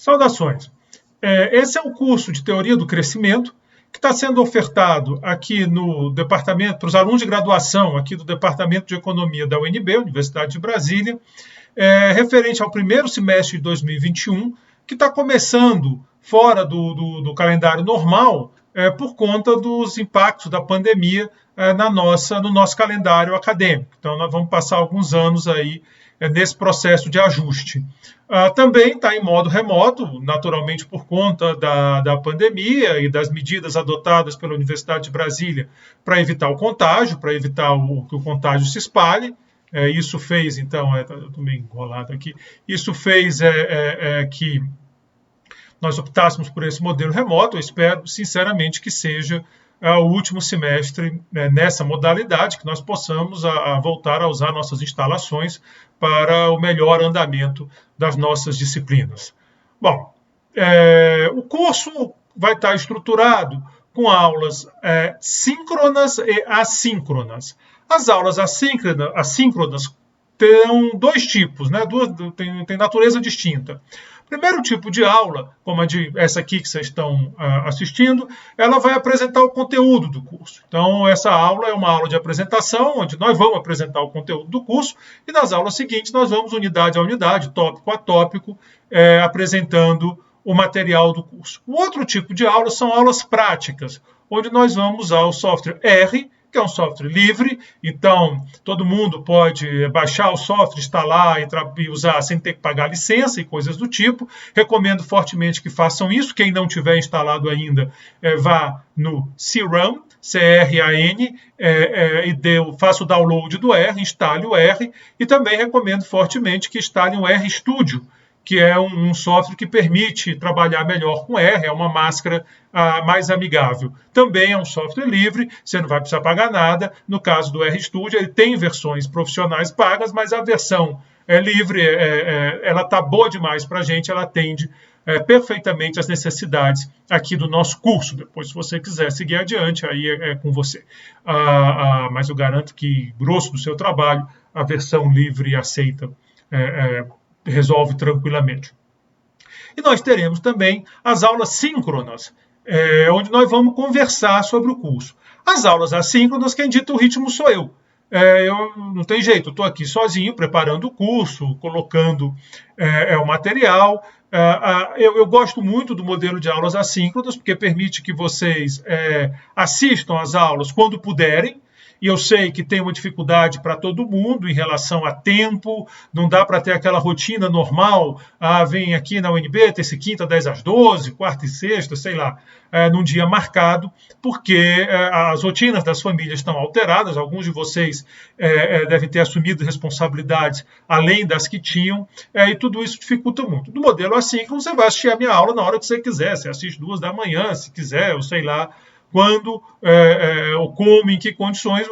Saudações! Esse é o curso de Teoria do Crescimento que está sendo ofertado aqui no departamento, para os alunos de graduação aqui do Departamento de Economia da UNB, Universidade de Brasília, referente ao primeiro semestre de 2021, que está começando fora do calendário normal, por conta dos impactos da pandemia no nosso calendário acadêmico. Então, nós vamos passar alguns anos aí nesse processo de ajuste. Também está em modo remoto, naturalmente por conta da pandemia e das medidas adotadas pela Universidade de Brasília para evitar o contágio, para evitar que o contágio se espalhe. Isso fez, então, estou meio enrolado aqui, isso fez que nós optássemos por esse modelo remoto. Eu espero, sinceramente, que seja o último semestre nessa modalidade, que nós possamos voltar a usar nossas instalações para o melhor andamento das nossas disciplinas. Bom, o curso vai estar estruturado com aulas síncronas e assíncronas. As aulas assíncronas terão dois tipos, né? Tem natureza distinta. O primeiro tipo de aula, como essa aqui que vocês estão assistindo, ela vai apresentar o conteúdo do curso. Então, essa aula é uma aula de apresentação, onde nós vamos apresentar o conteúdo do curso, e nas aulas seguintes nós vamos, unidade a unidade, tópico a tópico, apresentando o material do curso. O outro tipo de aula são aulas práticas, onde nós vamos usar o software R, que é um software livre, então todo mundo pode baixar o software, instalar e usar sem ter que pagar licença e coisas do tipo. Recomendo fortemente que façam isso. Quem não tiver instalado ainda, vá no CRAN, C-R-A-N, e faça o download do R, instale o R, e também recomendo fortemente que instalem o RStudio, que é um software que permite trabalhar melhor com R, é uma máscara mais amigável. Também é um software livre, você não vai precisar pagar nada. No caso do RStudio, ele tem versões profissionais pagas, mas a versão livre, ela está boa demais para a gente, ela atende perfeitamente às necessidades aqui do nosso curso. Depois, se você quiser seguir adiante, aí é com você. Mas eu garanto que, grosso do seu trabalho, a versão livre aceita resolve tranquilamente. E nós teremos também as aulas síncronas, onde nós vamos conversar sobre o curso. As aulas assíncronas, quem dita o ritmo sou eu. Eu não tem jeito, eu estou aqui sozinho, preparando o curso, colocando o material. Eu gosto muito do modelo de aulas assíncronas, porque permite que vocês assistam às aulas quando puderem. E eu sei que tem uma dificuldade para todo mundo em relação a tempo, não dá para ter aquela rotina normal, vem aqui na UNB, terça e quinta, 10 às 12, quarta e sexta, sei lá, num dia marcado, porque as rotinas das famílias estão alteradas. Alguns de vocês devem ter assumido responsabilidades além das que tinham, e tudo isso dificulta muito. No modelo assíncrono, você vai assistir a minha aula na hora que você quiser, você assiste 2 da manhã, se quiser, ou sei lá, quando, ou como, em que condições.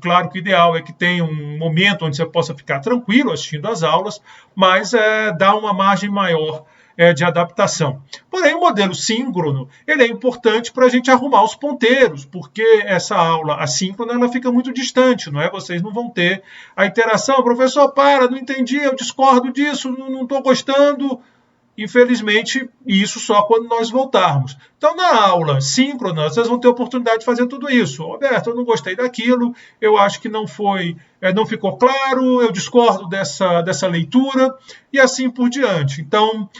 Claro que o ideal é que tenha um momento onde você possa ficar tranquilo assistindo às aulas, mas dá uma margem maior de adaptação. Porém, o modelo síncrono, ele é importante para a gente arrumar os ponteiros, porque essa aula assíncrona, ela fica muito distante, não é? Vocês não vão ter a interação. Professor, não entendi, eu discordo disso, não estou gostando. Infelizmente, isso só quando nós voltarmos. Então, na aula síncrona, vocês vão ter a oportunidade de fazer tudo isso. Roberto, eu não gostei daquilo, eu acho que não ficou claro, eu discordo dessa leitura, e assim por diante. Então,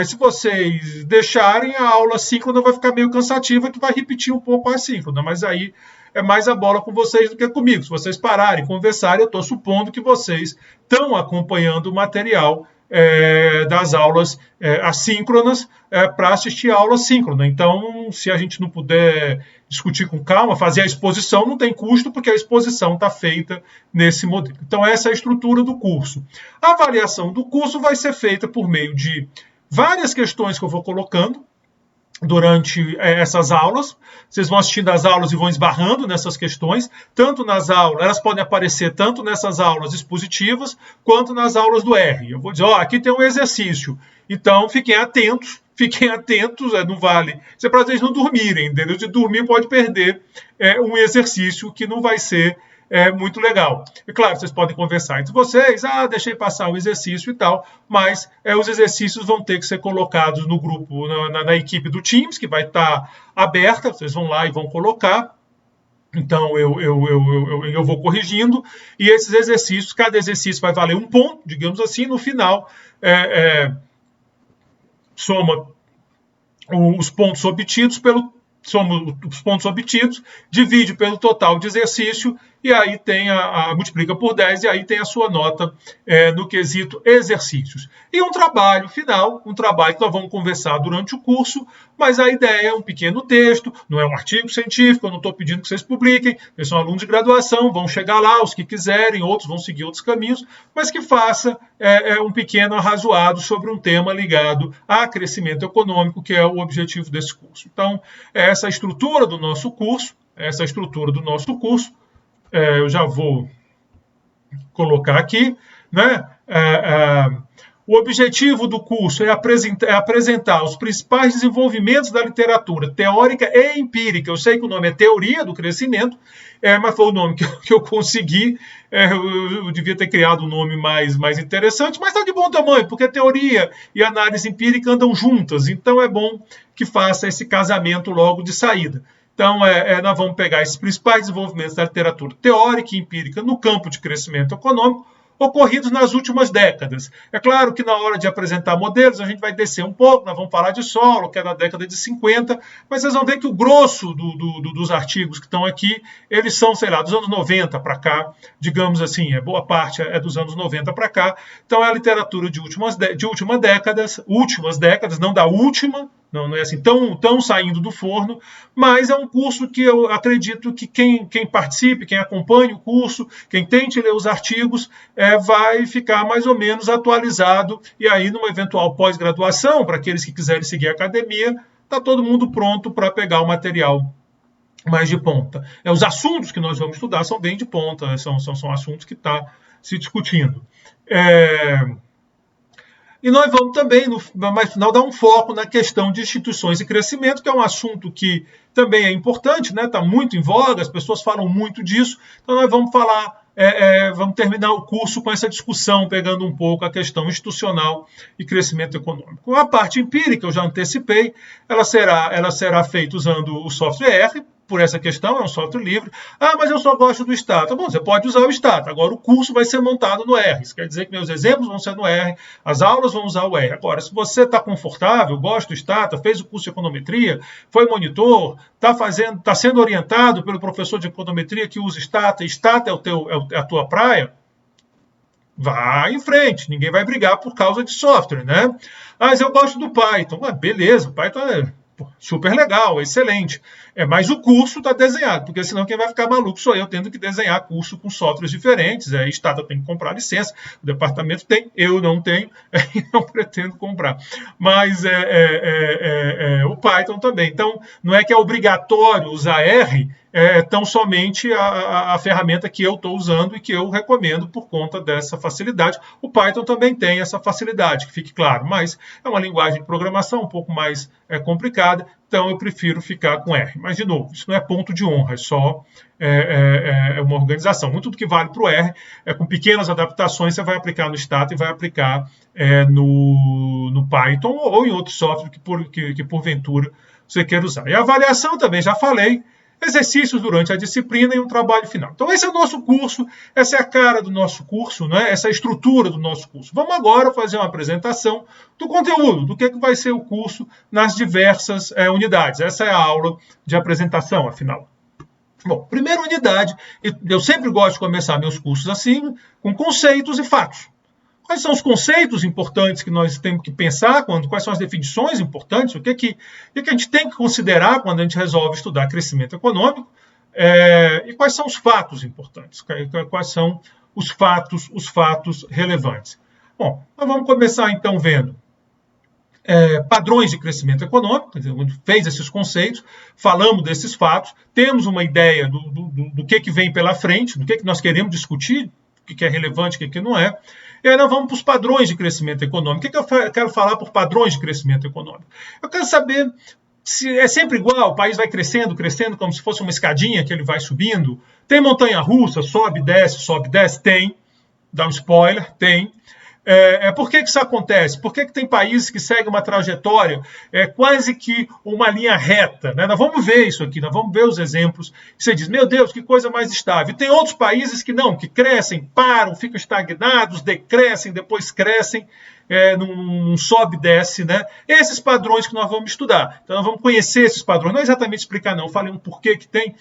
se vocês deixarem, a aula síncrona vai ficar meio cansativa, que vai repetir um pouco a assíncrona, mas aí é mais a bola com vocês do que comigo. Se vocês pararem, conversarem, eu estou supondo que vocês estão acompanhando o material das aulas assíncronas para assistir a aula síncrona. Então, se a gente não puder discutir com calma, fazer a exposição, não tem custo, porque a exposição está feita nesse modelo. Então, essa é a estrutura do curso. A avaliação do curso vai ser feita por meio de várias questões que eu vou colocando durante essas aulas. Vocês vão assistindo às aulas e vão esbarrando nessas questões, tanto nas aulas, elas podem aparecer tanto nessas aulas expositivas, quanto nas aulas do R. Eu vou dizer, aqui tem um exercício, então fiquem atentos, não vale. Isso é para vocês não dormirem, entendeu? Se dormir pode perder um exercício que não vai ser é muito legal. E claro, vocês podem conversar entre vocês, deixei passar o exercício e tal, mas os exercícios vão ter que ser colocados no grupo, na equipe do Teams, que vai estar aberta, vocês vão lá e vão colocar. Então, eu vou corrigindo, e esses exercícios, cada exercício vai valer um ponto, digamos assim, no final, soma os pontos obtidos divide pelo total de exercício, e aí tem multiplica por 10, e aí tem a sua nota no quesito exercícios. E um trabalho final, um trabalho que nós vamos conversar durante o curso, mas a ideia é um pequeno texto, não é um artigo científico, eu não estou pedindo que vocês publiquem, eles são alunos de graduação, vão chegar lá, os que quiserem, outros vão seguir outros caminhos, mas que faça um pequeno arrazoado sobre um tema ligado a crescimento econômico, que é o objetivo desse curso. Então, essa estrutura do nosso curso, eu já vou colocar aqui, né? O objetivo do curso é apresentar os principais desenvolvimentos da literatura teórica e empírica. Eu sei que o nome é Teoria do Crescimento, mas foi o nome que eu consegui. Eu devia ter criado um nome mais interessante, mas está de bom tamanho, porque teoria e análise empírica andam juntas, então é bom que faça esse casamento logo de saída. Então, nós vamos pegar esses principais desenvolvimentos da literatura teórica e empírica no campo de crescimento econômico, ocorridos nas últimas décadas. É claro que na hora de apresentar modelos, a gente vai descer um pouco, nós vamos falar de Solow, que é da década de 50, mas vocês vão ver que o grosso dos artigos que estão aqui, eles são, sei lá, dos anos 90 para cá, digamos assim, boa parte é dos anos 90 para cá. Então é a literatura de últimas décadas, não da última, não é assim tão saindo do forno, mas é um curso que eu acredito que quem participe, quem acompanhe o curso, quem tente ler os artigos, vai ficar mais ou menos atualizado, e aí numa eventual pós-graduação, para aqueles que quiserem seguir a academia, está todo mundo pronto para pegar o material mais de ponta. Os assuntos que nós vamos estudar são bem de ponta, são assuntos que está se discutindo. E nós vamos também, no final, dar um foco na questão de instituições e crescimento, que é um assunto que também é importante, né? Está muito em voga, as pessoas falam muito disso. Então nós vamos falar, vamos terminar o curso com essa discussão, pegando um pouco a questão institucional e crescimento econômico. A parte empírica, eu já antecipei, ela será feita usando o software R, por essa questão, é um software livre. Mas eu só gosto do Stata. Tá bom, você pode usar o Stata. Agora, o curso vai ser montado no R. Isso quer dizer que meus exemplos vão ser no R, as aulas vão usar o R. Agora, se você está confortável, gosta do Stata, fez o curso de econometria, foi monitor, está sendo orientado pelo professor de econometria que usa Stata, e Stata é a tua praia, vá em frente. Ninguém vai brigar por causa de software, né? Mas eu gosto do Python. Beleza, o Python é super legal, excelente. Mas o curso está desenhado, porque senão quem vai ficar maluco sou eu, tendo que desenhar curso com softwares diferentes. A Stata tem que comprar licença, o departamento tem, eu não tenho, e não pretendo comprar. Mas o Python também. Então, não é que é obrigatório usar R, tão somente a ferramenta que eu estou usando e que eu recomendo por conta dessa facilidade. O Python também tem essa facilidade, que fique claro, mas é uma linguagem de programação um pouco mais complicada, então eu prefiro ficar com R. Mas, de novo, isso não é ponto de honra, é só uma organização. Muito do que vale para o R, com pequenas adaptações, você vai aplicar no Stata e vai aplicar no Python ou em outro software que porventura você queira usar. E a avaliação também, já falei, exercícios durante a disciplina e um trabalho final. Então, esse é o nosso curso, essa é a cara do nosso curso, né? Essa é a estrutura do nosso curso. Vamos agora fazer uma apresentação do conteúdo, do que vai ser o curso nas diversas unidades. Essa é a aula de apresentação, afinal. Bom, primeira unidade, eu sempre gosto de começar meus cursos assim, com conceitos e fatos. Quais são os conceitos importantes que nós temos que pensar, quais são as definições importantes, o que a gente tem que considerar quando a gente resolve estudar crescimento econômico, e quais são os fatos importantes, quais são os fatos relevantes. Bom, nós vamos começar então vendo padrões de crescimento econômico, quer dizer, a gente fez esses conceitos, falamos desses fatos, temos uma ideia do que vem pela frente, do que nós queremos discutir, o que é relevante, o que não é. E aí nós vamos para os padrões de crescimento econômico. O que eu quero falar por padrões de crescimento econômico? Eu quero saber se é sempre igual, o país vai crescendo, como se fosse uma escadinha que ele vai subindo, Tem montanha-russa, sobe, desce? Tem. Dá um spoiler, tem. Por que isso acontece? Por que tem países que seguem uma trajetória quase que uma linha reta? Né? Nós vamos ver isso aqui, nós vamos ver os exemplos. Você diz, meu Deus, que coisa mais estável. E tem outros países que não, que crescem, param, ficam estagnados, decrescem, depois crescem, num sobe e desce. Né? Esses padrões que nós vamos estudar. Então nós vamos conhecer esses padrões, não exatamente explicar não, falei um porquê que tem,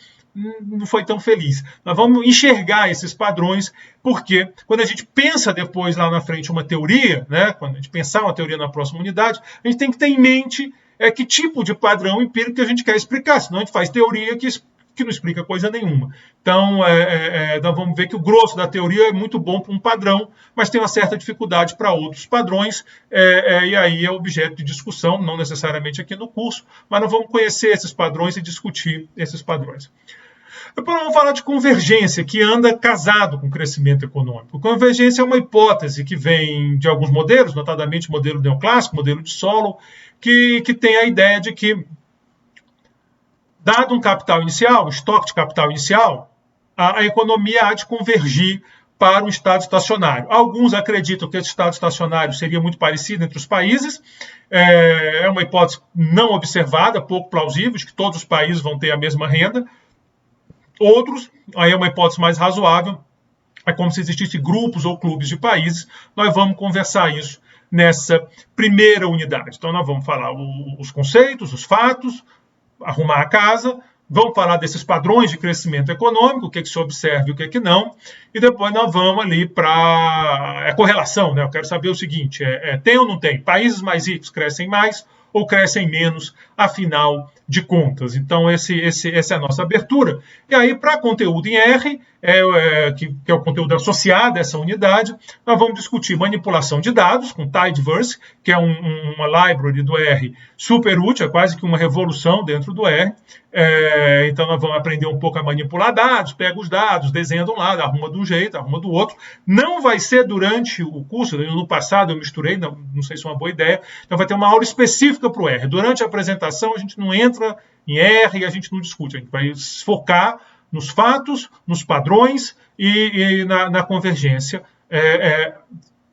não foi tão feliz. Nós vamos enxergar esses padrões, porque quando a gente pensa depois lá na frente uma teoria, né, quando a gente pensar uma teoria na próxima unidade, a gente tem que ter em mente que tipo de padrão empírico que a gente quer explicar, senão a gente faz teoria que não explica coisa nenhuma. Então, nós vamos ver que o grosso da teoria é muito bom para um padrão, mas tem uma certa dificuldade para outros padrões, e aí é objeto de discussão, não necessariamente aqui no curso, mas nós vamos conhecer esses padrões e discutir esses padrões. Depois vamos falar de convergência, que anda casado com crescimento econômico. Convergência é uma hipótese que vem de alguns modelos, notadamente o modelo neoclássico, modelo de Solow, que tem a ideia de que, dado um capital inicial, um estoque de capital inicial, a economia há de convergir para um estado estacionário. Alguns acreditam que esse estado estacionário seria muito parecido entre os países. É uma hipótese não observada, pouco plausível, de que todos os países vão ter a mesma renda. Outros, aí é uma hipótese mais razoável, é como se existissem grupos ou clubes de países. Nós vamos conversar isso nessa primeira unidade. Então nós vamos falar os conceitos, os fatos, arrumar a casa, vamos falar desses padrões de crescimento econômico, o que se observa e o que não, e depois nós vamos ali para a correlação, né? Eu quero saber o seguinte, tem ou não tem? Países mais ricos crescem mais ou crescem menos, afinal de contas. Então, essa é a nossa abertura. E aí, para conteúdo em R, que é o conteúdo associado a essa unidade, nós vamos discutir manipulação de dados com Tidyverse, que é uma library do R super útil, é quase que uma revolução dentro do R. Então, nós vamos aprender um pouco a manipular dados, pega os dados, desenha de um lado, arruma de um jeito, arruma do outro. Não vai ser durante o curso, no passado eu misturei, não sei se é uma boa ideia, então vai ter uma aula específica para o R. Durante a apresentação, a gente não entra em R e a gente não discute, a gente vai focar nos fatos, nos padrões e na convergência.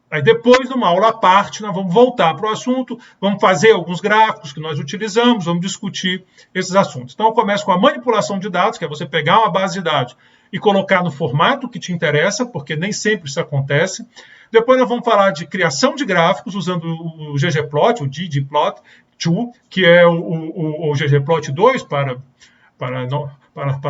Aí depois, numa aula à parte, nós vamos voltar para o assunto, vamos fazer alguns gráficos que nós utilizamos, vamos discutir esses assuntos. Então eu começo com a manipulação de dados, que é você pegar uma base de dados e colocar no formato que te interessa, porque nem sempre isso acontece. Depois nós vamos falar de criação de gráficos usando o ggplot, o ggplot2, que é o ggplot2 para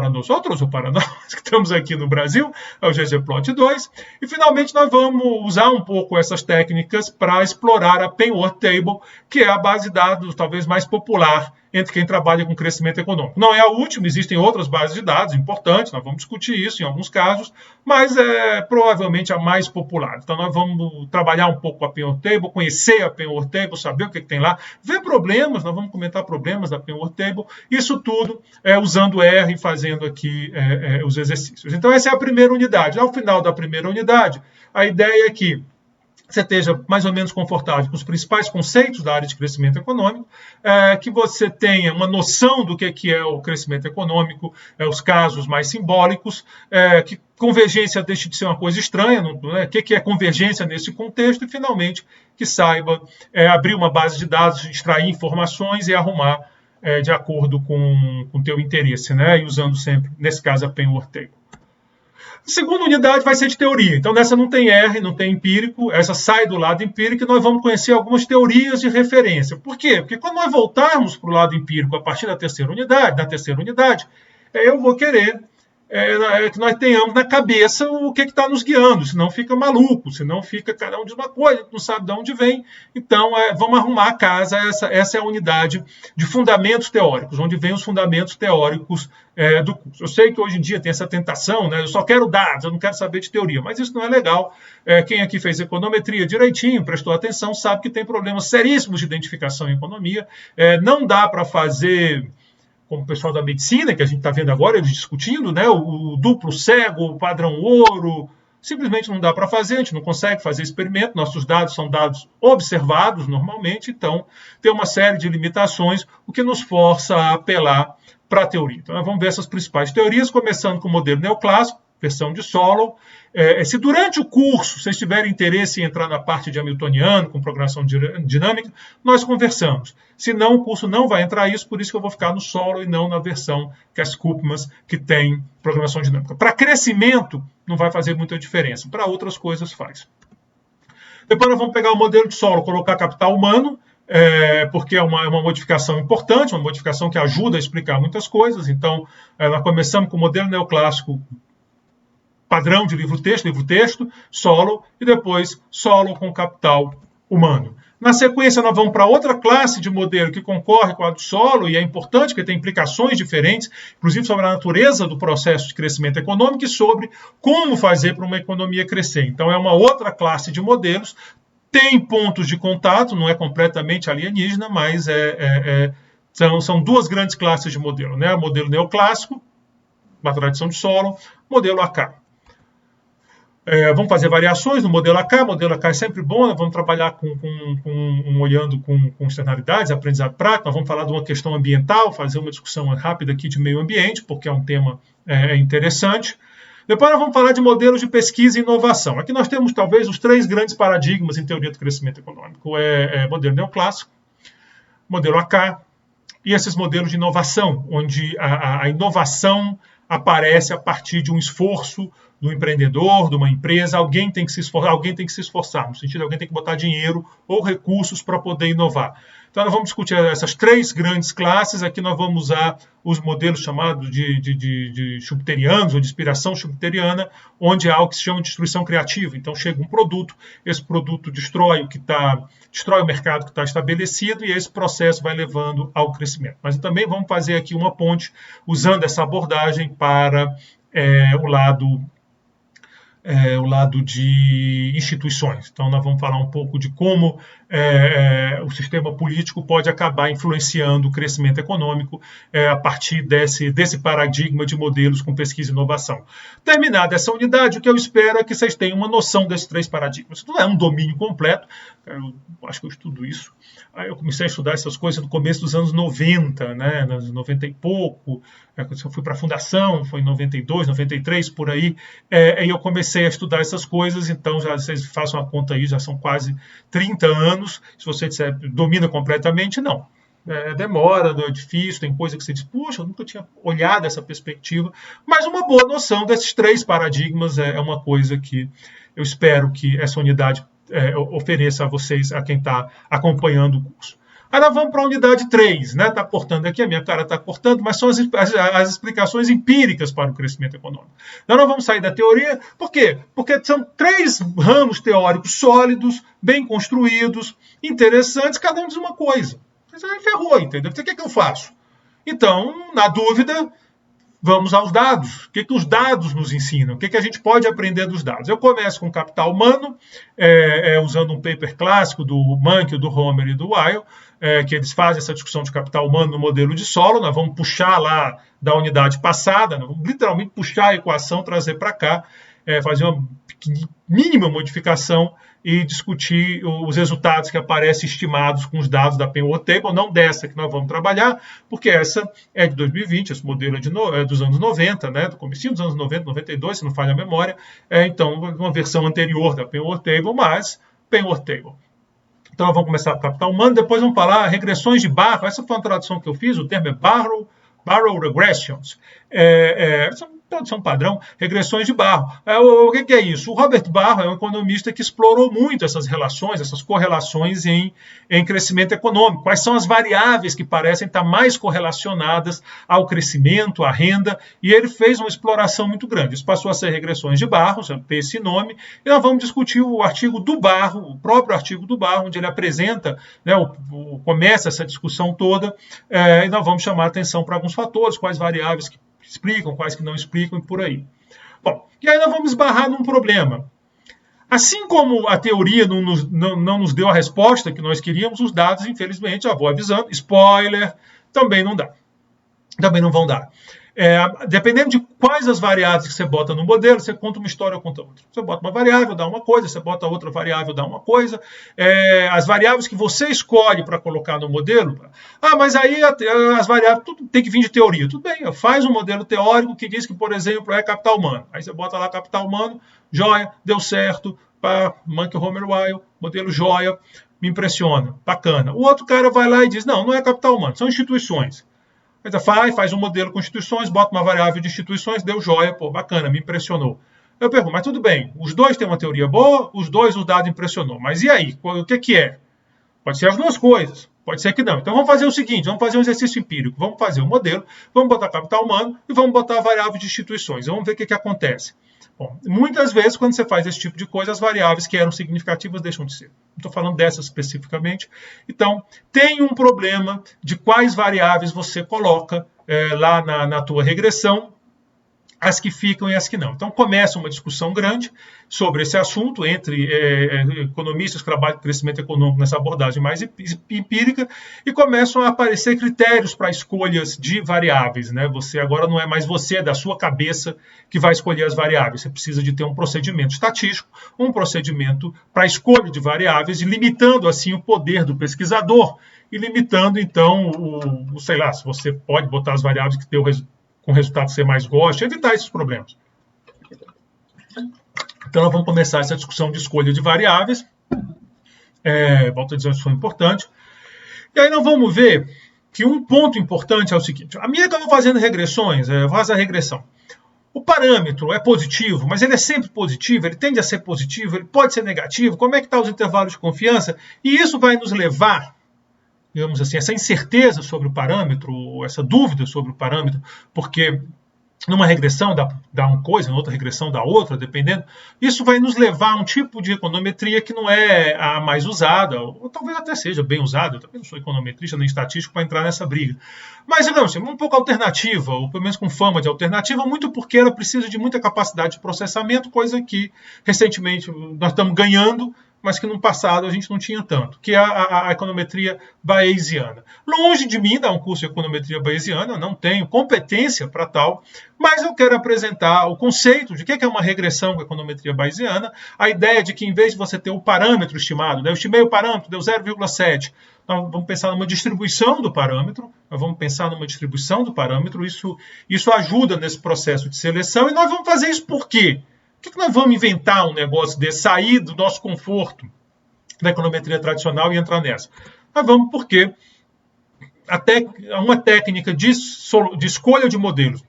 nós outros, ou para nós que estamos aqui no Brasil, é o ggplot2. E, finalmente, nós vamos usar um pouco essas técnicas para explorar a Penrose Table, que é a base de dados talvez mais popular entre quem trabalha com crescimento econômico. Não é a última, existem outras bases de dados importantes, nós vamos discutir isso em alguns casos, mas é provavelmente a mais popular. Então, nós vamos trabalhar um pouco a Penrose Table, conhecer a Penrose Table, saber o que tem lá, ver problemas, nós vamos comentar problemas da Penrose Table, isso tudo usando R e fazendo aqui os exercícios. Então, essa é a primeira unidade. Ao final da primeira unidade, a ideia é que você esteja mais ou menos confortável com os principais conceitos da área de crescimento econômico, que você tenha uma noção do que é o crescimento econômico, os casos mais simbólicos, que convergência deixe de ser uma coisa estranha, o que é convergência nesse contexto, e finalmente que saiba abrir uma base de dados, extrair informações e arrumar de acordo com o teu interesse, né? E usando sempre, nesse caso, a Penrose Table. A segunda unidade vai ser de teoria. Então, nessa não tem R, não tem empírico. Essa sai do lado empírico e nós vamos conhecer algumas teorias de referência. Por quê? Porque quando nós voltarmos para o lado empírico a partir da terceira unidade, eu vou querer que nós tenhamos na cabeça o que está nos guiando, senão fica maluco, senão fica cada um diz uma coisa, não sabe de onde vem. Então, vamos arrumar a casa, essa é a unidade de fundamentos teóricos, onde vem os fundamentos teóricos do curso. Eu sei que hoje em dia tem essa tentação, né? Eu só quero dados, eu não quero saber de teoria, mas isso não é legal. Quem aqui fez econometria direitinho, prestou atenção, sabe que tem problemas seríssimos de identificação em economia. Não dá para fazer, como o pessoal da medicina, que a gente está vendo agora, eles discutindo, né, o duplo cego, o padrão ouro, simplesmente não dá para fazer, a gente não consegue fazer experimento, nossos dados são dados observados normalmente, então tem uma série de limitações, o que nos força a apelar para a teoria. Então, nós vamos ver essas principais teorias, começando com o modelo neoclássico, versão de Solow. Se durante o curso vocês tiverem interesse em entrar na parte de Hamiltoniano, com programação dinâmica, nós conversamos. Se não, o curso não vai entrar isso, por isso que eu vou ficar no Solow e não na versão Cass-Koopmans, que tem programação dinâmica. Para crescimento, não vai fazer muita diferença. Para outras coisas, faz. Depois nós vamos pegar o modelo de Solow, colocar capital humano, porque é uma modificação importante, uma modificação que ajuda a explicar muitas coisas. Então, nós começamos com o modelo neoclássico padrão de livro-texto, Solow, e depois Solow com capital humano. Na sequência, nós vamos para outra classe de modelo que concorre com a do Solow, e é importante porque tem implicações diferentes, inclusive sobre a natureza do processo de crescimento econômico e sobre como fazer para uma economia crescer. Então, é uma outra classe de modelos, tem pontos de contato, não é completamente alienígena, mas são duas grandes classes de modelo, né? O modelo neoclássico, uma tradição de Solow, modelo AK. Vamos fazer variações no modelo AK. O modelo AK é sempre bom, nós vamos trabalhar olhando com externalidades, aprendizado prático. Nós vamos falar de uma questão ambiental, fazer uma discussão rápida aqui de meio ambiente, porque é um tema interessante. Depois nós vamos falar de modelos de pesquisa e inovação. Aqui nós temos talvez os 3 grandes paradigmas em teoria do crescimento econômico. Modelo neoclássico, modelo AK e esses modelos de inovação, onde a inovação aparece a partir de um esforço do empreendedor, de uma empresa. Alguém tem que se esforçar, no sentido de alguém tem que botar dinheiro ou recursos para poder inovar. Então, nós vamos discutir essas 3 grandes classes. Aqui nós vamos usar os modelos chamados de schumpeterianos ou de inspiração schumpeteriana, onde há algo que se chama de destruição criativa. Então, chega um produto, esse produto destrói o mercado que está estabelecido e esse processo vai levando ao crescimento. Mas também vamos fazer aqui uma ponte usando essa abordagem para o lado de instituições. Então, nós vamos falar um pouco de como o sistema político pode acabar influenciando o crescimento econômico a partir desse paradigma de modelos com pesquisa e inovação. Terminada essa unidade, o que eu espero é que vocês tenham uma noção desses 3 paradigmas. Isso não é um domínio completo, eu acho que eu estudo isso. Aí eu comecei a estudar essas coisas no começo dos anos 90, né, nos 90 e pouco, quando eu fui para a fundação, foi em 92, 93, por aí, e eu comecei a estudar essas coisas, então já vocês façam a conta aí, já são quase 30 anos. Se você disser domina completamente, não. Demora, é difícil, tem coisa que você diz, puxa, eu nunca tinha olhado essa perspectiva, mas uma boa noção desses 3 paradigmas é uma coisa que eu espero que essa unidade ofereça a vocês, a quem está acompanhando o curso. Aí nós vamos para a unidade 3, né? Está cortando aqui, a minha cara está cortando, mas são as explicações empíricas para o crescimento econômico. Então nós vamos sair da teoria, por quê? Porque são 3 ramos teóricos sólidos, bem construídos, interessantes, cada um diz uma coisa. Mas aí ferrou, entendeu? Então o que eu faço? Então, na dúvida, vamos aos dados. O que os dados nos ensinam? O que a gente pode aprender dos dados? Eu começo com capital humano, usando um paper clássico do Mankey, do Homer e do Weil, que eles fazem essa discussão de capital humano no modelo de Solow. Nós vamos puxar lá da unidade passada, nós vamos literalmente puxar a equação, trazer para cá, fazer uma mínima modificação e discutir os resultados que aparecem estimados com os dados da Penrose Table, não dessa que nós vamos trabalhar, porque essa é de 2020, esse modelo é dos anos 90, né, do comecinho dos anos 90, 92, se não falha a memória, então uma versão anterior da Penrose Table, mas Penrose Table. Então nós vamos começar com capital humano, depois vamos falar regressões de Barrow. Essa foi uma tradução que eu fiz, o termo é Barrow Regressions. Tradução padrão, regressões de Barrow. O que é isso? O Robert Barrow é um economista que explorou muito essas relações, essas correlações em crescimento econômico. Quais são as variáveis que parecem estar mais correlacionadas ao crescimento, à renda, e ele fez uma exploração muito grande. Isso passou a ser regressões de Barrow, tem esse nome, e nós vamos discutir o artigo do Barrow, o próprio artigo do Barrow, onde ele apresenta, né, começa essa discussão toda, e nós vamos chamar a atenção para alguns fatores, quais variáveis que explicam, quais que não explicam e por aí. Bom, e aí nós vamos esbarrar num problema. Assim como a teoria não nos deu a resposta que nós queríamos, os dados, infelizmente, já vou avisando, spoiler, também não dá. Também não vão dar. Dependendo de quais as variáveis que você bota no modelo, você conta uma história ou conta outra. Você bota uma variável, dá uma coisa, você bota outra variável, dá uma coisa. As variáveis que você escolhe para colocar no modelo, mas aí as variáveis, tudo tem que vir de teoria. Tudo bem, faz um modelo teórico que diz que, por exemplo, é capital humano. Aí você bota lá capital humano, joia, deu certo, Monkey Homer Weil, modelo joia, me impressiona, bacana. O outro cara vai lá e diz, não é capital humano, são instituições. Faz um modelo com instituições, bota uma variável de instituições, deu joia, bacana, me impressionou. Eu pergunto, mas tudo bem, os dois têm uma teoria boa, os dois o dado impressionou, mas e aí, o que é? Pode ser as duas coisas, pode ser que não. Então vamos fazer o seguinte, vamos fazer um exercício empírico, vamos fazer um modelo, vamos botar capital humano e vamos botar a variável de instituições, vamos ver o que acontece. Bom, muitas vezes, quando você faz esse tipo de coisa, as variáveis que eram significativas deixam de ser. Não estou falando dessas especificamente. Então, tem um problema de quais variáveis você coloca lá na tua regressão, as que ficam e as que não. Então, começa uma discussão grande sobre esse assunto entre economistas que trabalham com crescimento econômico nessa abordagem mais empírica e começam a aparecer critérios para escolhas de variáveis. Né? Agora não é mais você, da sua cabeça, que vai escolher as variáveis. Você precisa de ter um procedimento estatístico, um procedimento para escolha de variáveis, e limitando assim o poder do pesquisador e limitando, então, se você pode botar as variáveis que tem com o resultado que você mais gosta, evitar esses problemas. Então, nós vamos começar essa discussão de escolha de variáveis. Volto a dizer, isso foi importante. E aí nós vamos ver que um ponto importante é o seguinte. A minha que eu estou fazendo regressões, eu vou fazer a regressão. O parâmetro é positivo, mas ele é sempre positivo, ele tende a ser positivo, ele pode ser negativo. Como é que estão os intervalos de confiança? E isso vai nos levar, digamos assim, essa incerteza sobre o parâmetro, essa dúvida sobre o parâmetro, porque numa regressão dá uma coisa, na outra regressão dá outra, dependendo. Isso vai nos levar a um tipo de econometria que não é a mais usada, ou talvez até seja bem usada. Eu também não sou econometrista nem estatístico para entrar nessa briga. Mas, digamos assim, um pouco alternativa, ou pelo menos com fama de alternativa, muito porque ela precisa de muita capacidade de processamento, coisa que recentemente nós estamos ganhando, mas que no passado a gente não tinha tanto, que é a econometria bayesiana. Longe de mim dar um curso de econometria bayesiana, não tenho competência para tal, mas eu quero apresentar o conceito de o que é uma regressão com a econometria bayesiana, a ideia de que em vez de você ter o parâmetro estimado, eu estimei o parâmetro, deu 0,7, nós vamos pensar numa distribuição do parâmetro, isso ajuda nesse processo de seleção, e nós vamos fazer isso por quê? Por que nós vamos inventar um negócio desse, sair do nosso conforto da econometria tradicional e entrar nessa? Nós vamos porque uma técnica de escolha de modelos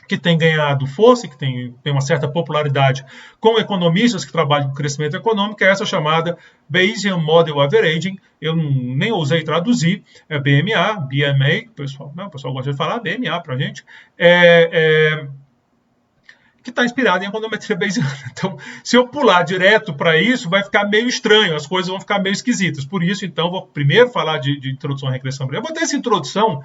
que tem ganhado força, que tem uma certa popularidade com economistas que trabalham com crescimento econômico, é essa chamada Bayesian Model Averaging. Eu nem ousei traduzir, é BMA, o pessoal gosta de falar BMA para a gente, que está inspirado em econometria bayesiana. Então, se eu pular direto para isso, vai ficar meio estranho, as coisas vão ficar meio esquisitas. Por isso, então, vou primeiro falar de introdução à regressão. Eu vou ter essa introdução,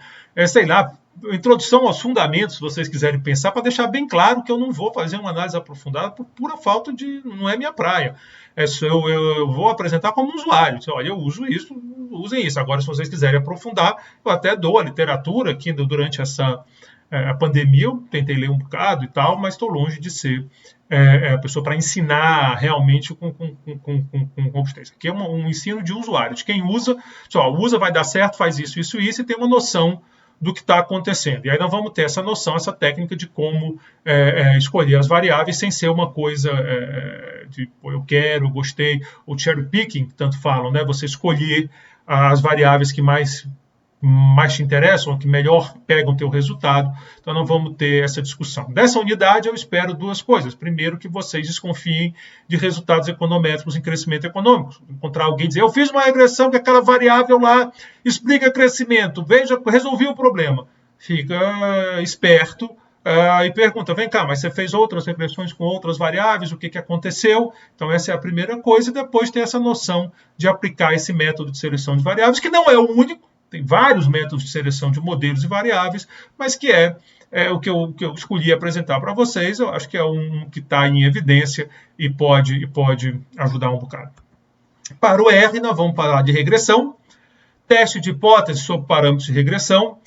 introdução aos fundamentos, se vocês quiserem pensar, para deixar bem claro que eu não vou fazer uma análise aprofundada por pura falta de... não é minha praia. Eu vou apresentar como um usuário. Olha, eu uso isso, usem isso. Agora, se vocês quiserem aprofundar, eu até dou a literatura aqui durante a pandemia, eu tentei ler um bocado e tal, mas estou longe de ser a pessoa para ensinar realmente com robustez. Aqui é um ensino de usuário, de quem usa, usa, vai dar certo, faz isso, e tem uma noção do que está acontecendo. E aí nós vamos ter essa noção, essa técnica de como escolher as variáveis sem ser uma coisa de eu quero, gostei, ou cherry picking, que tanto falam, né? Você escolher as variáveis que mais te interessam, que melhor pegam o teu resultado. Então, nós vamos ter essa discussão. Dessa unidade, eu espero duas coisas. Primeiro, que vocês desconfiem de resultados econométricos em crescimento econômico. Encontrar alguém dizer, eu fiz uma regressão que aquela variável lá explica crescimento, veja, resolvi o problema. Fica esperto e pergunta, vem cá, mas você fez outras regressões com outras variáveis, o que aconteceu? Então, essa é a primeira coisa. E depois ter essa noção de aplicar esse método de seleção de variáveis, que não é o único. Tem vários métodos de seleção de modelos e variáveis, mas que é o que eu escolhi apresentar para vocês. Eu acho que é um que está em evidência e pode ajudar um bocado. Para o R, nós vamos falar de regressão, teste de hipótese sobre parâmetros de regressão.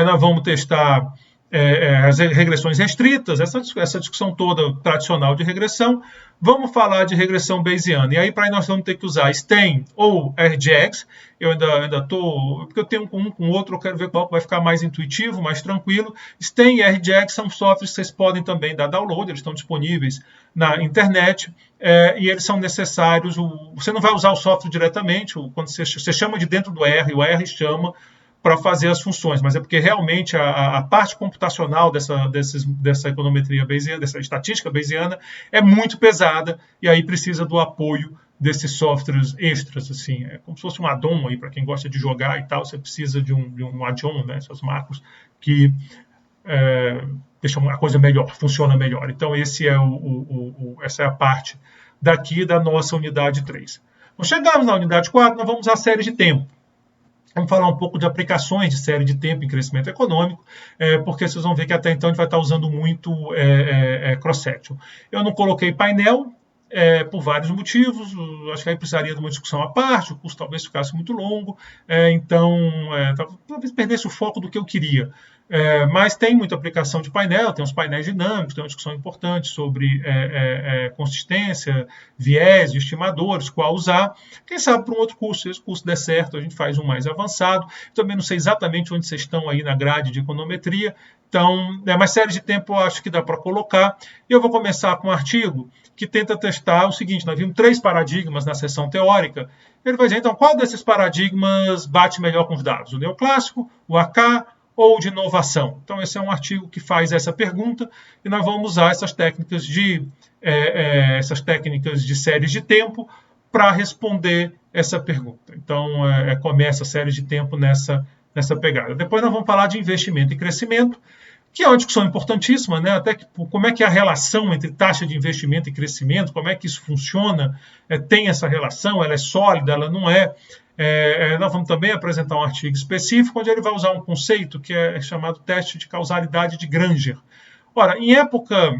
Nós vamos testar as regressões restritas, essa discussão toda tradicional de regressão. Vamos falar de regressão bayesiana. E aí, para nós vamos ter que usar STEM ou RGX. Eu ainda estou... Porque eu tenho um com o outro, eu quero ver qual vai ficar mais intuitivo, mais tranquilo. STEM e RGX são softwares que vocês podem também dar download, eles estão disponíveis na internet, e eles são necessários. Você não vai usar o software diretamente, quando você chama de dentro do R, o R chama para fazer as funções, mas é porque realmente a parte computacional dessa econometria bayesiana, dessa estatística bayesiana, é muito pesada e aí precisa do apoio desses softwares extras, assim, é como se fosse um add-on aí para quem gosta de jogar e tal, você precisa de um add-on, né, essas macros que deixam a coisa melhor, funciona melhor. Então essa é a parte daqui da nossa unidade 3. Nós chegamos na unidade 4, nós vamos usar a série de tempo. Vamos falar um pouco de aplicações de série de tempo em crescimento econômico, porque vocês vão ver que até então a gente vai estar usando muito cross-section. Eu não coloquei painel por vários motivos, acho que aí precisaria de uma discussão à parte, o curso talvez ficasse muito longo, então talvez perdesse o foco do que eu queria. Mas tem muita aplicação de painel, tem os painéis dinâmicos, tem uma discussão importante sobre consistência, viés, estimadores, qual usar. Quem sabe para um outro curso, se esse curso der certo, a gente faz um mais avançado. Também não sei exatamente onde vocês estão aí na grade de econometria, então, mas série de tempo eu acho que dá para colocar. E eu vou começar com um artigo que tenta testar o seguinte: nós vimos 3 paradigmas na seção teórica. Ele vai dizer, então, qual desses paradigmas bate melhor com os dados? O neoclássico, o AK ou de inovação? Então, esse é um artigo que faz essa pergunta e nós vamos usar essas técnicas de séries de tempo para responder essa pergunta. Então, começa a série de tempo nessa pegada. Depois nós vamos falar de investimento e crescimento, que é uma discussão importantíssima, né? Até como é que é a relação entre taxa de investimento e crescimento, como é que isso funciona, tem essa relação, ela é sólida, ela não é. Nós vamos também apresentar um artigo específico onde ele vai usar um conceito que é chamado teste de causalidade de Granger. Ora, em época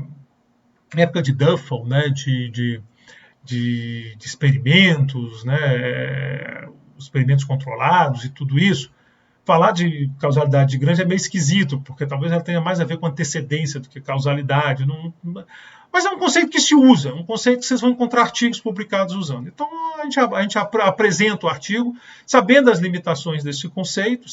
de Duffel, né, de experimentos, né, experimentos controlados e tudo isso, falar de causalidade de Granger é meio esquisito, porque talvez ela tenha mais a ver com antecedência do que causalidade. Mas é um conceito que se usa, um conceito que vocês vão encontrar artigos publicados usando. Então, a gente apresenta o artigo, sabendo as limitações desse conceito,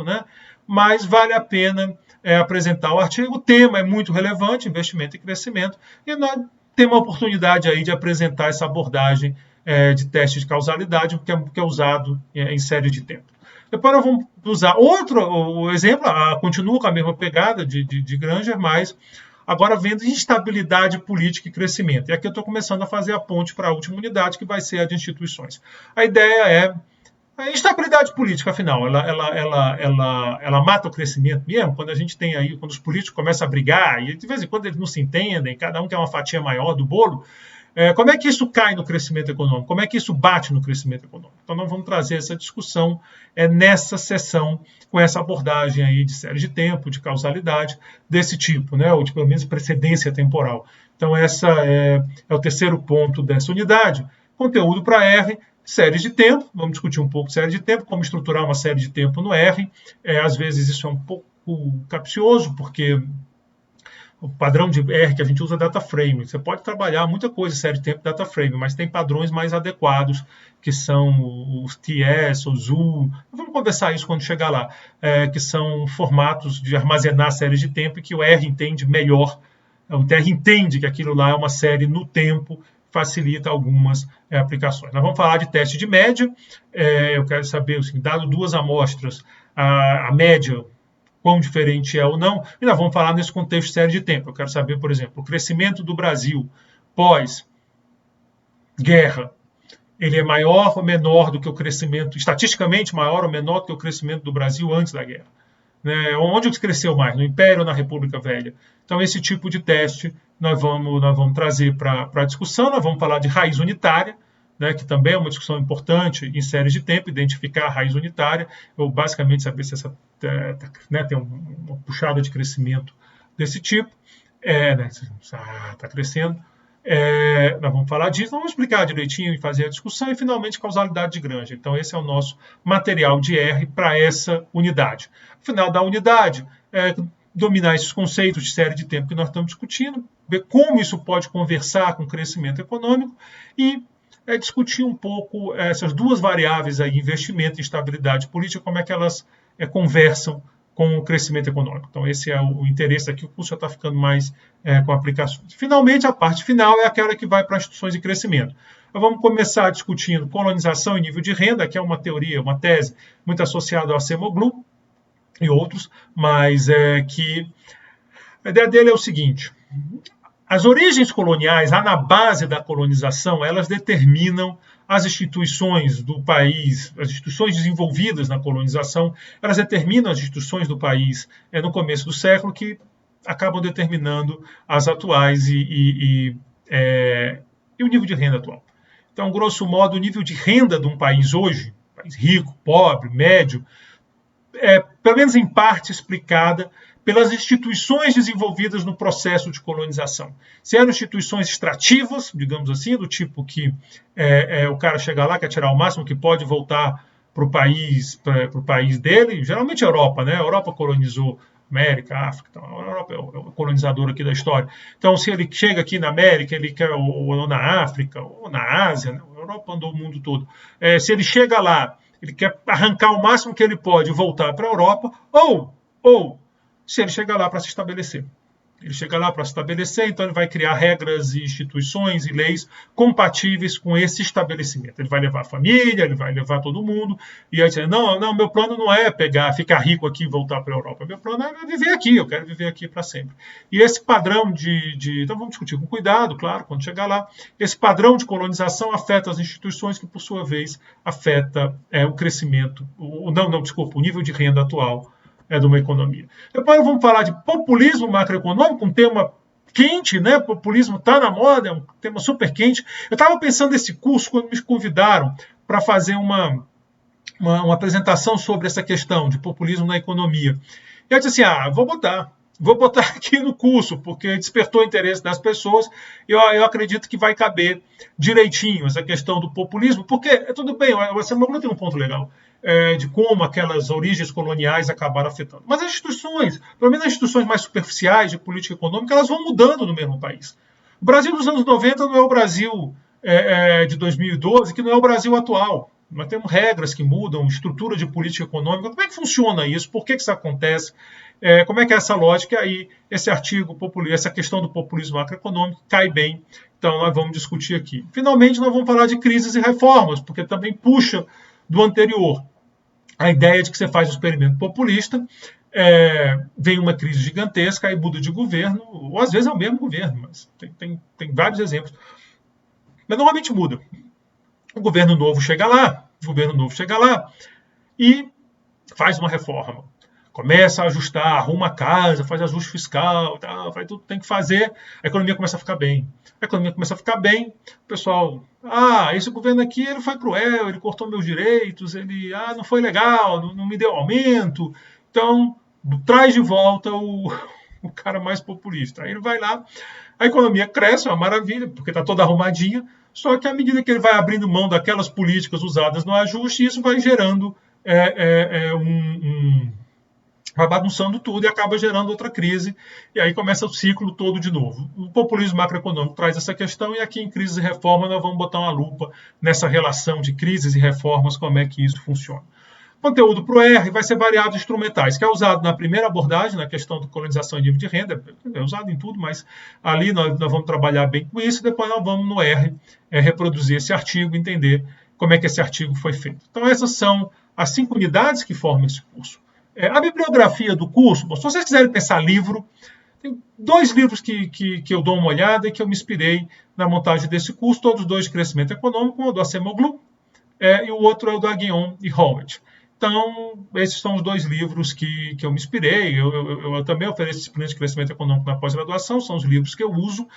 né? Mas vale a pena apresentar o artigo. O tema é muito relevante, investimento e crescimento, e nós temos a oportunidade aí de apresentar essa abordagem de teste de causalidade, que é usado em série de tempo. Depois nós vamos usar outro exemplo, continua com a mesma pegada de Granger, mas agora vendo instabilidade política e crescimento. E aqui eu estou começando a fazer a ponte para a última unidade, que vai ser a de instituições. A ideia é a instabilidade política, afinal, ela mata o crescimento mesmo, quando a gente tem aí, quando os políticos começam a brigar, e de vez em quando eles não se entendem, cada um quer uma fatia maior do bolo. Como é que isso cai no crescimento econômico? Como é que isso bate no crescimento econômico? Então, nós vamos trazer essa discussão nessa sessão, com essa abordagem aí de série de tempo, de causalidade, desse tipo, né? Ou de, pelo menos, precedência temporal. Então, essa é o terceiro ponto dessa unidade. Conteúdo para R, séries de tempo. Vamos discutir um pouco de série de tempo, como estruturar uma série de tempo no R. Às vezes, isso é um pouco capcioso, porque o padrão de R que a gente usa é data frame. Você pode trabalhar muita coisa em série de tempo data frame, mas tem padrões mais adequados, que são os TS, o ZOO. Vamos conversar isso quando chegar lá, que são formatos de armazenar séries de tempo e que o R entende melhor. O R entende que aquilo lá é uma série no tempo, facilita algumas aplicações. Nós vamos falar de teste de média. Eu quero saber, assim, dado 2 amostras, a média, quão diferente é ou não, e nós vamos falar nesse contexto de série de tempo. Eu quero saber, por exemplo, o crescimento do Brasil pós-guerra, ele é maior ou menor do que o crescimento, estatisticamente maior ou menor do que o crescimento do Brasil antes da guerra? Né? Onde ele cresceu mais, no Império ou na República Velha? Então, esse tipo de teste nós vamos trazer para a discussão. Nós vamos falar de raiz unitária, né, que também é uma discussão importante em séries de tempo, identificar a raiz unitária, ou basicamente saber se essa tem uma puxada de crescimento desse tipo, está crescendo. Nós vamos falar disso, vamos explicar direitinho e fazer a discussão, e finalmente causalidade de Granger. Então esse é o nosso material de R para essa unidade. No final da unidade, dominar esses conceitos de série de tempo que nós estamos discutindo, ver como isso pode conversar com o crescimento econômico e discutir um pouco essas duas variáveis aí, investimento e estabilidade política, como é que elas conversam com o crescimento econômico. Então, esse é o interesse aqui, o curso já está ficando mais com aplicações. Finalmente, a parte final é aquela que vai para instituições de crescimento. Nós vamos começar discutindo colonização e nível de renda, que é uma teoria, uma tese muito associada ao Acemoglu e outros, mas que a ideia dele é o seguinte: as origens coloniais, lá na base da colonização, elas determinam as instituições do país, as instituições desenvolvidas na colonização, elas determinam as instituições do país no começo do século, que acabam determinando as atuais e o nível de renda atual. Então, grosso modo, o nível de renda de um país hoje, país rico, pobre, médio, pelo menos em parte explicada pelas instituições desenvolvidas no processo de colonização. Se eram instituições extrativas, digamos assim, do tipo que o cara chega lá, quer tirar o máximo que pode, voltar para o país dele, geralmente a Europa, né? A Europa colonizou América, África, então a Europa é o colonizador aqui da história. Então, se ele chega aqui na América, ele quer, ou na África, ou na Ásia, né? A Europa andou o mundo todo. Se ele chega lá, ele quer arrancar o máximo que ele pode e voltar para a Europa, ou se ele chega lá para se estabelecer. Ele chega lá para se estabelecer, então ele vai criar regras e instituições e leis compatíveis com esse estabelecimento. Ele vai levar a família, ele vai levar todo mundo, e aí dizer, não, meu plano não é ficar rico aqui e voltar para a Europa. Meu plano é viver aqui, eu quero viver aqui para sempre. E esse padrão então vamos discutir com cuidado, claro, quando chegar lá, esse padrão de colonização afeta as instituições, que por sua vez afeta o crescimento, o nível de renda atual de uma economia. Depois vamos falar de populismo macroeconômico, um tema quente, né? Populismo está na moda, é um tema super quente. Eu estava pensando nesse curso quando me convidaram para fazer uma apresentação sobre essa questão de populismo na economia. E eu disse assim, vou botar aqui no curso, porque despertou o interesse das pessoas, e eu acredito que vai caber direitinho essa questão do populismo, porque, tudo bem, o Acemoglu tem um ponto legal, de como aquelas origens coloniais acabaram afetando. Mas as instituições, pelo menos as instituições mais superficiais de política econômica, elas vão mudando no mesmo país. O Brasil dos anos 90 não é o Brasil de 2012, que não é o Brasil atual. Nós temos regras que mudam, estrutura de política econômica. Como é que funciona isso? Por que isso acontece? Como é que é essa lógica? E aí, esse artigo, essa questão do populismo macroeconômico cai bem. Então, nós vamos discutir aqui. Finalmente, nós vamos falar de crises e reformas, porque também puxa do anterior a ideia de que você faz um experimento populista, vem uma crise gigantesca, aí muda de governo, ou às vezes é o mesmo governo, mas tem vários exemplos. Mas normalmente muda. O governo novo chega lá e faz uma reforma. Começa a ajustar, arruma a casa, faz ajuste fiscal, faz tudo que tem que fazer, a economia começa a ficar bem. O pessoal, esse governo aqui ele foi cruel, ele cortou meus direitos, ele não foi legal, não me deu aumento, então traz de volta o cara mais populista. Aí ele vai lá, a economia cresce, é uma maravilha, porque está toda arrumadinha, só que à medida que ele vai abrindo mão daquelas políticas usadas no ajuste, isso vai gerando vai bagunçando tudo e acaba gerando outra crise, e aí começa o ciclo todo de novo. O populismo macroeconômico traz essa questão, e aqui em Crises e Reforma nós vamos botar uma lupa nessa relação de crises e reformas, como é que isso funciona. Conteúdo para o R vai ser variáveis instrumentais, que é usado na primeira abordagem, na questão de colonização e nível de renda, é usado em tudo, mas ali nós vamos trabalhar bem com isso, depois nós vamos no R reproduzir esse artigo, entender como é que esse artigo foi feito. Então essas são as 5 unidades que formam esse curso. A bibliografia do curso, se vocês quiserem pensar livro, tem 2 livros que eu dou uma olhada e que eu me inspirei na montagem desse curso, todos 2 de crescimento econômico, um é do Acemoglu e o outro é o do Aghion e Howard. Então, esses são os 2 livros que eu me inspirei. Eu também ofereço disciplinas de crescimento econômico na pós-graduação, são os livros que eu uso.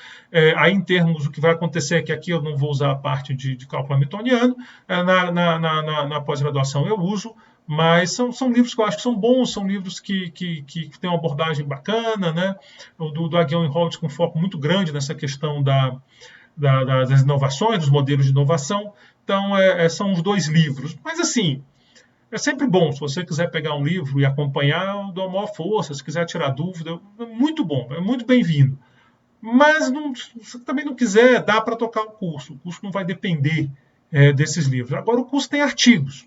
Aí, em termos, o que vai acontecer é que aqui eu não vou usar a parte de cálculo hamiltoniano, na pós-graduação eu uso, mas são livros que eu acho que são bons, são livros que têm uma abordagem bacana, né? O do Aghion e Howard com um foco muito grande nessa questão das inovações, dos modelos de inovação. Então, são os 2 livros. Mas, assim, é sempre bom, se você quiser pegar um livro e acompanhar, eu dou a maior força. Se quiser tirar dúvida, é muito bom, é muito bem-vindo. Mas, se também não quiser, dá para tocar o curso. O curso não vai depender desses livros. Agora, o curso tem artigos.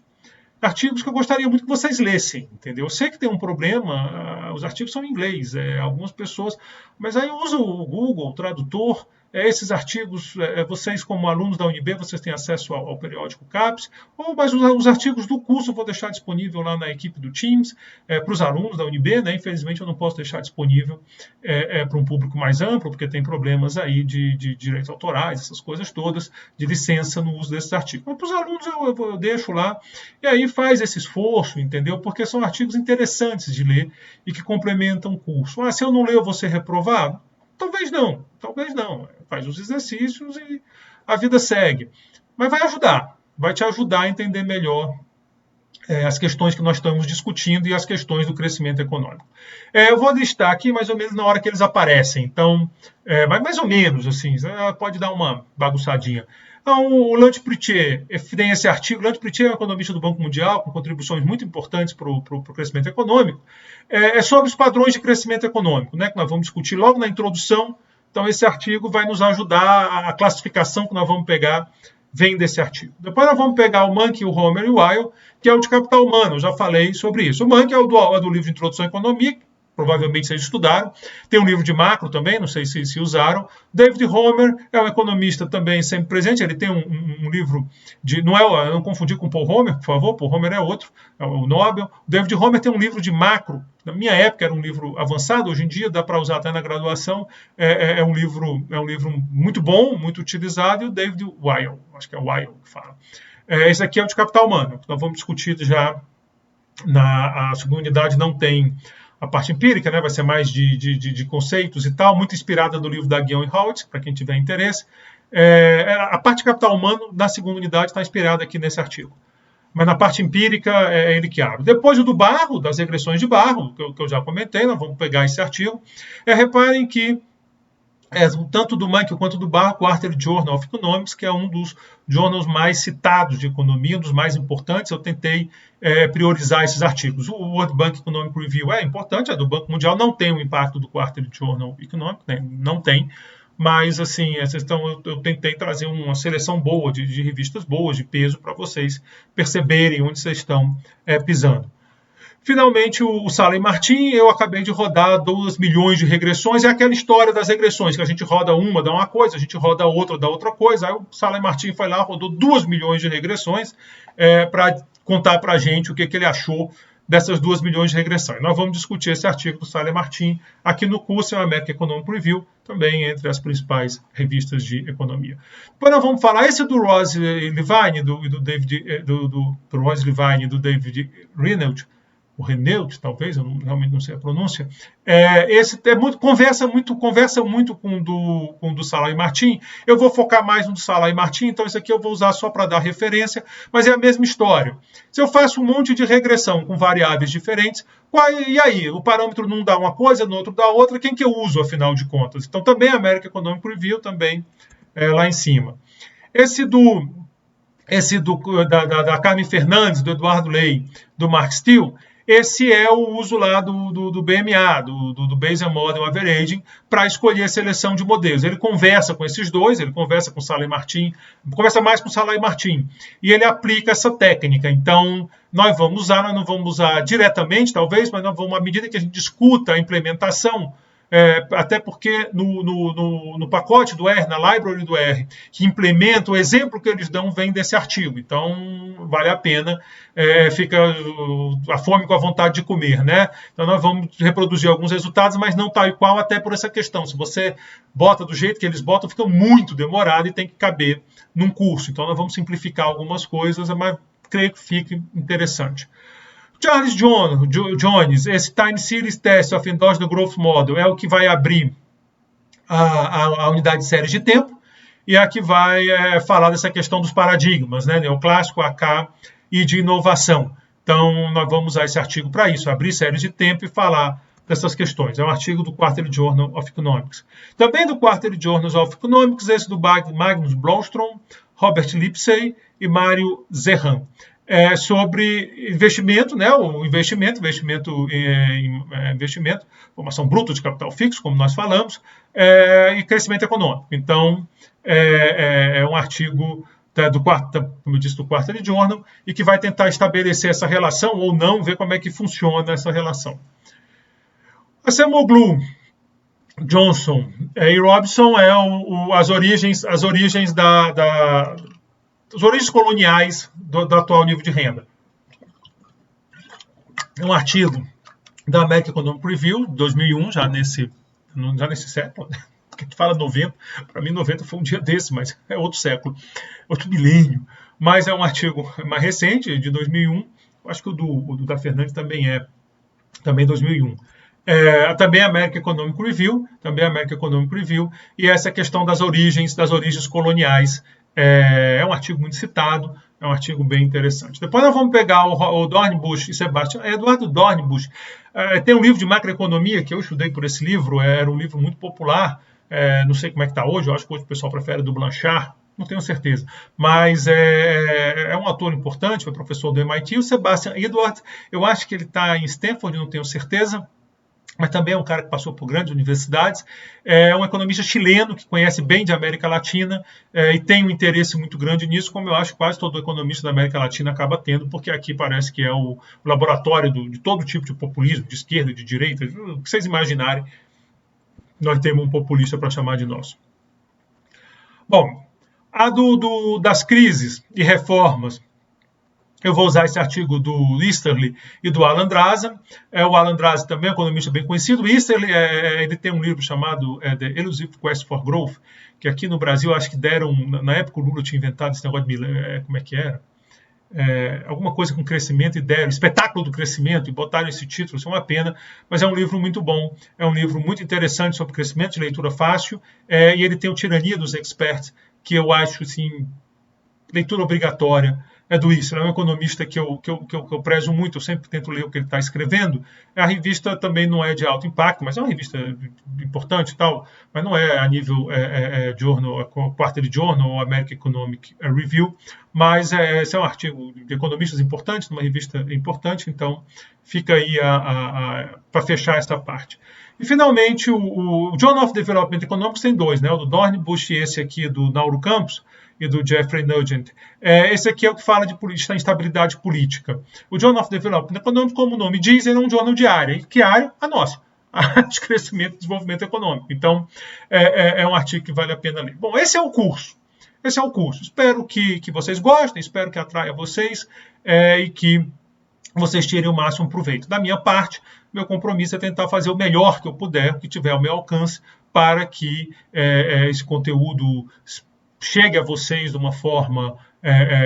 Artigos que eu gostaria muito que vocês lessem, entendeu? Eu sei que tem um problema, os artigos são em inglês, algumas pessoas, mas aí usa o Google, o tradutor, esses artigos, vocês como alunos da UNB, vocês têm acesso ao periódico CAPES, mas os artigos do curso eu vou deixar disponível lá na equipe do Teams, para os alunos da UNB, né? Infelizmente eu não posso deixar disponível para um público mais amplo, porque tem problemas aí de direitos autorais, essas coisas todas, de licença no uso desses artigos. Mas para os alunos eu deixo lá, e aí faz esse esforço, entendeu? Porque são artigos interessantes de ler e que complementam o curso. Se eu não ler, eu vou ser reprovado? Talvez não. Faz os exercícios e a vida segue. Mas vai te ajudar a entender melhor as questões que nós estamos discutindo e as questões do crescimento econômico. Eu vou listar aqui mais ou menos na hora que eles aparecem. Então, mais ou menos, assim, pode dar uma bagunçadinha. Então, o Lance Pritchett tem esse artigo. Lance Pritchett é um economista do Banco Mundial, com contribuições muito importantes para o crescimento econômico. É sobre os padrões de crescimento econômico, né, que nós vamos discutir logo na introdução. Então, esse artigo vai nos ajudar, a classificação que nós vamos pegar vem desse artigo. Depois nós vamos pegar o Mankey, o Homer e o Weil, que é o de capital humano, eu já falei sobre isso. O Mankey é do livro de Introdução à Economia, provavelmente vocês estudaram. Tem um livro de macro também, não sei se usaram. David Homer é um economista também sempre presente, ele tem um livro de... não confundir com Paul Homer, por favor, Paul Homer é outro, é o Nobel. O David Homer tem um livro de macro, na minha época era um livro avançado, hoje em dia dá para usar até na graduação, é um livro muito bom, muito utilizado, e o David Weil, acho que é Weil que fala. Esse aqui é o de capital humano, que nós vamos discutir já a segunda unidade, não tem a parte empírica, né, vai ser mais de conceitos e tal, muito inspirada no livro da Guion e Howitz, para quem tiver interesse. A parte de capital humano, na segunda unidade, está inspirada aqui nesse artigo. Mas na parte empírica é ele que abre. Depois o do Barro, das regressões de Barro, que eu já comentei, nós vamos pegar esse artigo. Reparem que tanto do Mankey quanto do Barro, o Quarterly Journal of Economics, que é um dos journals mais citados de economia, um dos mais importantes. Eu tentei priorizar esses artigos. O World Bank Economic Review é importante, a do Banco Mundial não tem o impacto do Quarterly Journal Economic, né? Não tem, mas assim, eu tentei trazer uma seleção boa de revistas boas, de peso, para vocês perceberem onde vocês estão pisando. Finalmente, o Sala e Martin, eu acabei de rodar 2 milhões de regressões. É aquela história das regressões, que a gente roda uma, dá uma coisa, a gente roda outra, dá outra coisa. Aí o Sala e Martin foi lá, rodou 2 milhões de regressões para contar para a gente o que ele achou dessas 2 milhões de regressões. Nós vamos discutir esse artigo do Sala e Martin aqui no curso, é o American Economic Review, também entre as principais revistas de economia. Depois nós vamos falar esse do Ross Levine, do Ross Levine e do David Renault, o Renault, talvez, eu realmente não sei a pronúncia. Esse conversa muito com o do Sala e Martin. Eu vou focar mais no do Sala e Martin, então isso aqui eu vou usar só para dar referência, mas é a mesma história. Se eu faço um monte de regressão com variáveis diferentes, e aí? O parâmetro num dá uma coisa, no outro dá outra, quem que eu uso, afinal de contas? Então também a American Economic Review, também lá em cima. Esse da Carmen Fernandes, do Eduardo Ley, do Mark Steele, esse é o uso lá do BMA, do Bayesian Model Averaging, para escolher a seleção de modelos. Ele conversa com esses dois, ele conversa com Sala e Martin, conversa mais com Sala e Martin, e ele aplica essa técnica. Então, nós não vamos usar diretamente, talvez, mas nós vamos, à medida que a gente discuta a implementação, até porque no pacote do R, na library do R, que implementa, o exemplo que eles dão vem desse artigo. Então, vale a pena, fica a fome com a vontade de comer, né? Então, nós vamos reproduzir alguns resultados, mas não tal e qual, até por essa questão. Se você bota do jeito que eles botam, fica muito demorado e tem que caber num curso. Então, nós vamos simplificar algumas coisas, mas creio que fique interessante. Charles Jones, esse Time Series Test of Endogenous Growth Model é o que vai abrir a unidade de séries de tempo e é a que vai falar dessa questão dos paradigmas, né, neoclássico, AK e de inovação. Então, nós vamos usar esse artigo para isso, abrir séries de tempo e falar dessas questões. É um artigo do Quarterly Journal of Economics. Também do Quarterly Journal of Economics, esse do Magnus Blomstrom, Robert Lipsey e Mário Zerran. Sobre investimento, né, formação bruta de capital fixo, como nós falamos, e crescimento econômico. Então, é um artigo como eu disse, do Quarterly Journal, e que vai tentar estabelecer essa relação ou não, ver como é que funciona essa relação. Acemoglu, Johnson e Robson as origens coloniais do atual nível de renda. É um artigo da American Economic Review, 2001, já nesse século, que fala 90, para mim 90 foi um dia desse, mas é outro século, outro milênio. Mas é um artigo mais recente, de 2001, acho que o do da Fernandes também 2001. Também a American Economic Review, e essa questão das origens coloniais. É um artigo muito citado, é um artigo bem interessante. Depois nós vamos pegar o Dornbusch e Sebastian. Eduardo Dornbusch tem um livro de macroeconomia que eu estudei por esse livro, era um livro muito popular, não sei como é que está hoje, eu acho que hoje o pessoal prefere do Blanchard, não tenho certeza, mas é um autor importante, foi professor do MIT. O Sebastian Edwards, eu acho que ele está em Stanford, não tenho certeza, mas também é um cara que passou por grandes universidades, é um economista chileno que conhece bem de América Latina e tem um interesse muito grande nisso, como eu acho que quase todo economista da América Latina acaba tendo, porque aqui parece que é o laboratório de todo tipo de populismo, de esquerda, de direita, o que vocês imaginarem, nós temos um populista para chamar de nosso. Bom, a das crises e reformas, eu vou usar esse artigo do Easterly e do Alan Draza. O Alan Draza também é um economista bem conhecido. O Easterly ele tem um livro chamado The Elusive Quest for Growth, que aqui no Brasil acho que deram, na época o Lula tinha inventado esse negócio de como é que era? Alguma coisa com crescimento e deram, espetáculo do crescimento, e botaram esse título, isso é uma pena, mas é um livro muito bom, é um livro muito interessante sobre crescimento, de leitura fácil, e ele tem o Tirania dos Experts, que eu acho, assim, leitura obrigatória. Do Isso, ele é um economista que eu prezo muito, eu sempre tento ler o que ele está escrevendo. A revista também não é de alto impacto, mas é uma revista importante e tal, mas não é a nível Quarterly Journal ou American Economic Review, mas esse é um artigo de economistas importantes, numa revista importante, então fica aí para fechar esta parte. E, finalmente, o Journal of Development Economics tem dois, né? O do Dornbusch e esse aqui do Nauro Campos, e do Jeffrey Nugent. Esse aqui é o que fala de instabilidade política. O Journal of Development Economics, como o nome diz, é um jornal de área. E que área? A nossa. A de crescimento e desenvolvimento econômico. Então, é um artigo que vale a pena ler. Bom, esse é o curso. Espero que vocês gostem, espero que atraia vocês e que vocês tirem o máximo proveito. Da minha parte, meu compromisso é tentar fazer o melhor que eu puder, que tiver ao meu alcance, para que esse conteúdo chegue a vocês de uma forma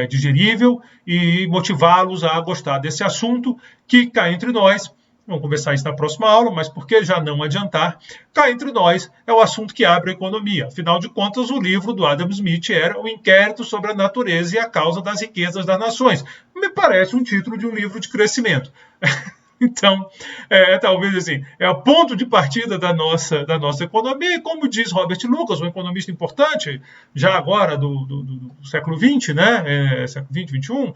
digerível e motivá-los a gostar desse assunto que, cá entre nós, vamos conversar isso na próxima aula, mas por que já não adiantar, cá entre nós é o assunto que abre a economia. Afinal de contas, o livro do Adam Smith era O Inquérito sobre a Natureza e a Causa das Riquezas das Nações. Me parece um título de um livro de crescimento. Então, talvez assim, é o ponto de partida da nossa economia, e como diz Robert Lucas, um economista importante, já agora do século XX, né? Século XX, XXI,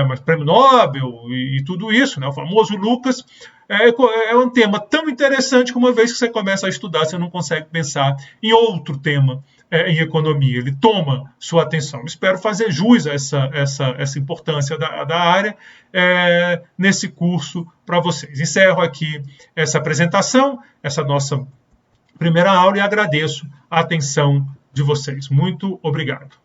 mas prêmio Nobel e tudo isso, né? O famoso Lucas, é um tema tão interessante que uma vez que você começa a estudar, você não consegue pensar em outro tema em economia. Ele toma sua atenção. Espero fazer jus a essa importância da área nesse curso para vocês. Encerro aqui essa apresentação, essa nossa primeira aula, e agradeço a atenção de vocês. Muito obrigado.